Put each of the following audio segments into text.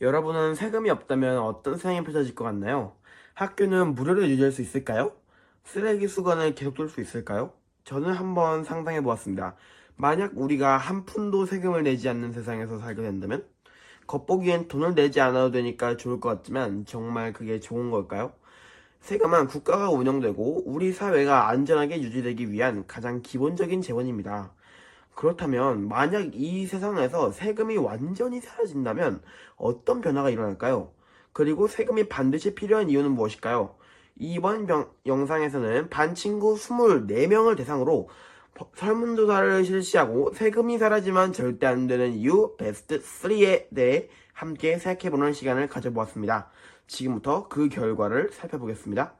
여러분은 세금이 없다면 어떤 세상이 펼쳐질 것 같나요? 학교는 무료로 유지할 수 있을까요? 쓰레기 수거는 계속될 수 있을까요? 저는 한번 상상해 보았습니다. 만약 우리가 한 푼도 세금을 내지 않는 세상에서 살게 된다면? 겉보기엔 돈을 내지 않아도 되니까 좋을 것 같지만 정말 그게 좋은 걸까요? 세금은 국가가 운영되고 우리 사회가 안전하게 유지되기 위한 가장 기본적인 재원입니다. 그렇다면 만약 이 세상에서 세금이 완전히 사라진다면 어떤 변화가 일어날까요? 그리고 세금이 반드시 필요한 이유는 무엇일까요? 이번 영상에서는 반 친구 24명을 대상으로 설문조사를 실시하고 세금이 사라지면 절대 안 되는 이유 베스트 3에 대해 함께 생각해보는 시간을 가져보았습니다. 지금부터 그 결과를 살펴보겠습니다.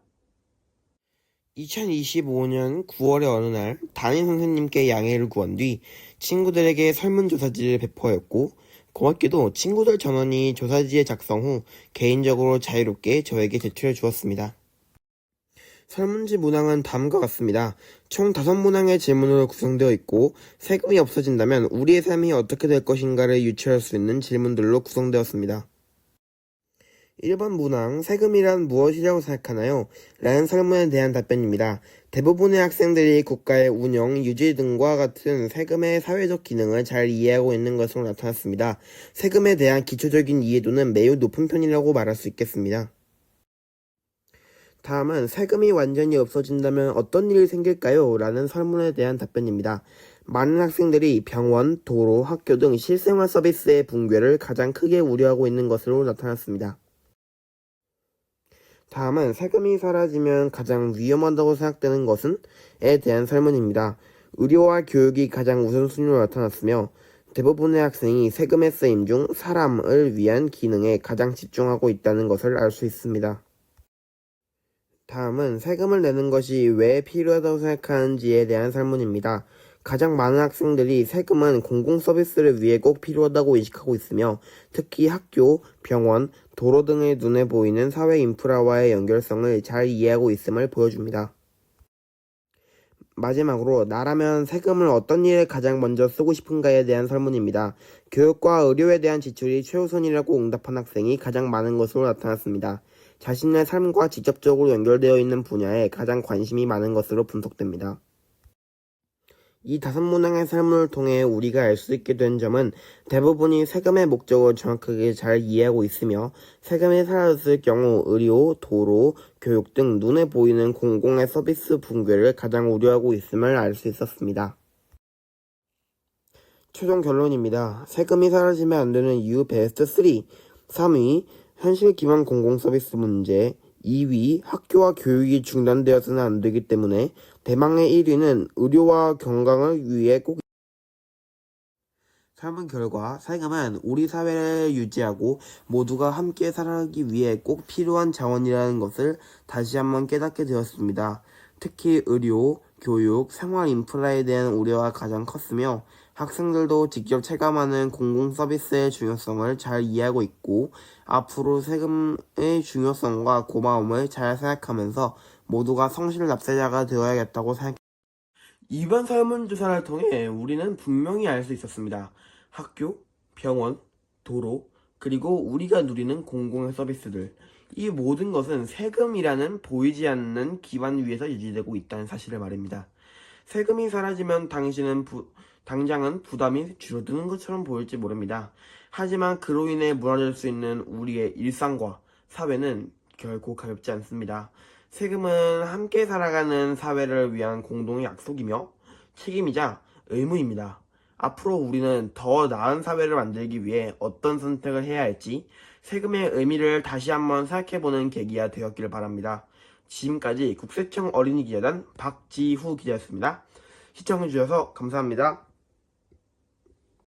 2025년 9월의 어느 날 담임 선생님께 양해를 구한 뒤 친구들에게 설문조사지를 배포하였고, 고맙게도 친구들 전원이 조사지의 작성 후 개인적으로 자유롭게 저에게 제출해 주었습니다. 설문지 문항은 다음과 같습니다. 총 5문항의 질문으로 구성되어 있고, 세금이 없어진다면 우리의 삶이 어떻게 될 것인가를 유추할 수 있는 질문들로 구성되었습니다. 1번 문항, 세금이란 무엇이라고 생각하나요? 라는 설문에 대한 답변입니다. 대부분의 학생들이 국가의 운영, 유지 등과 같은 세금의 사회적 기능을 잘 이해하고 있는 것으로 나타났습니다. 세금에 대한 기초적인 이해도는 매우 높은 편이라고 말할 수 있겠습니다. 다음은 세금이 완전히 없어진다면 어떤 일이 생길까요? 라는 설문에 대한 답변입니다. 많은 학생들이 병원, 도로, 학교 등 실생활 서비스의 붕괴를 가장 크게 우려하고 있는 것으로 나타났습니다. 다음은 세금이 사라지면 가장 위험하다고 생각되는 것은? 에 대한 설문입니다. 의료와 교육이 가장 우선순위로 나타났으며, 대부분의 학생이 세금의 쓰임 중 사람을 위한 기능에 가장 집중하고 있다는 것을 알 수 있습니다. 다음은 세금을 내는 것이 왜 필요하다고 생각하는지에 대한 설문입니다. 가장 많은 학생들이 세금은 공공 서비스를 위해 꼭 필요하다고 인식하고 있으며, 특히 학교, 병원, 도로 등의 눈에 보이는 사회 인프라와의 연결성을 잘 이해하고 있음을 보여줍니다. 마지막으로 나라면 세금을 어떤 일에 가장 먼저 쓰고 싶은가에 대한 설문입니다. 교육과 의료에 대한 지출이 최우선이라고 응답한 학생이 가장 많은 것으로 나타났습니다. 자신의 삶과 직접적으로 연결되어 있는 분야에 가장 관심이 많은 것으로 분석됩니다. 이 5문항의 설문을 통해 우리가 알 수 있게 된 점은 대부분이 세금의 목적을 정확하게 잘 이해하고 있으며, 세금이 사라졌을 경우 의료, 도로, 교육 등 눈에 보이는 공공의 서비스 붕괴를 가장 우려하고 있음을 알 수 있었습니다. 최종 결론입니다. 세금이 사라지면 안 되는 이유 베스트 3. 3위, 현실 기반 공공 서비스 문제. 2위, 학교와 교육이 중단되어서는 안 되기 때문에. 대망의 1위는 의료와 건강을 위해 꼭. 설문 결과, 세금은 우리 사회를 유지하고 모두가 함께 살아가기 위해 꼭 필요한 자원이라는 것을 다시 한번 깨닫게 되었습니다. 특히 의료, 교육, 생활 인프라에 대한 우려가 가장 컸으며, 학생들도 직접 체감하는 공공 서비스의 중요성을 잘 이해하고 있고, 앞으로 세금의 중요성과 고마움을 잘 생각하면서 모두가 성실 납세자가 되어야겠다고 생각합니다. 이번 설문조사를 통해 우리는 분명히 알 수 있었습니다. 학교, 병원, 도로, 그리고 우리가 누리는 공공의 서비스들, 이 모든 것은 세금이라는 보이지 않는 기반 위에서 유지되고 있다는 사실을 말입니다. 세금이 사라지면 당장은 부담이 줄어드는 것처럼 보일지 모릅니다. 하지만 그로 인해 무너질 수 있는 우리의 일상과 사회는 결코 가볍지 않습니다. 세금은 함께 살아가는 사회를 위한 공동의 약속이며 책임이자 의무입니다. 앞으로 우리는 더 나은 사회를 만들기 위해 어떤 선택을 해야 할지 세금의 의미를 다시 한번 생각해보는 계기가 되었기를 바랍니다. 지금까지 국세청 어린이기자단 박지후 기자였습니다. 시청해주셔서 감사합니다.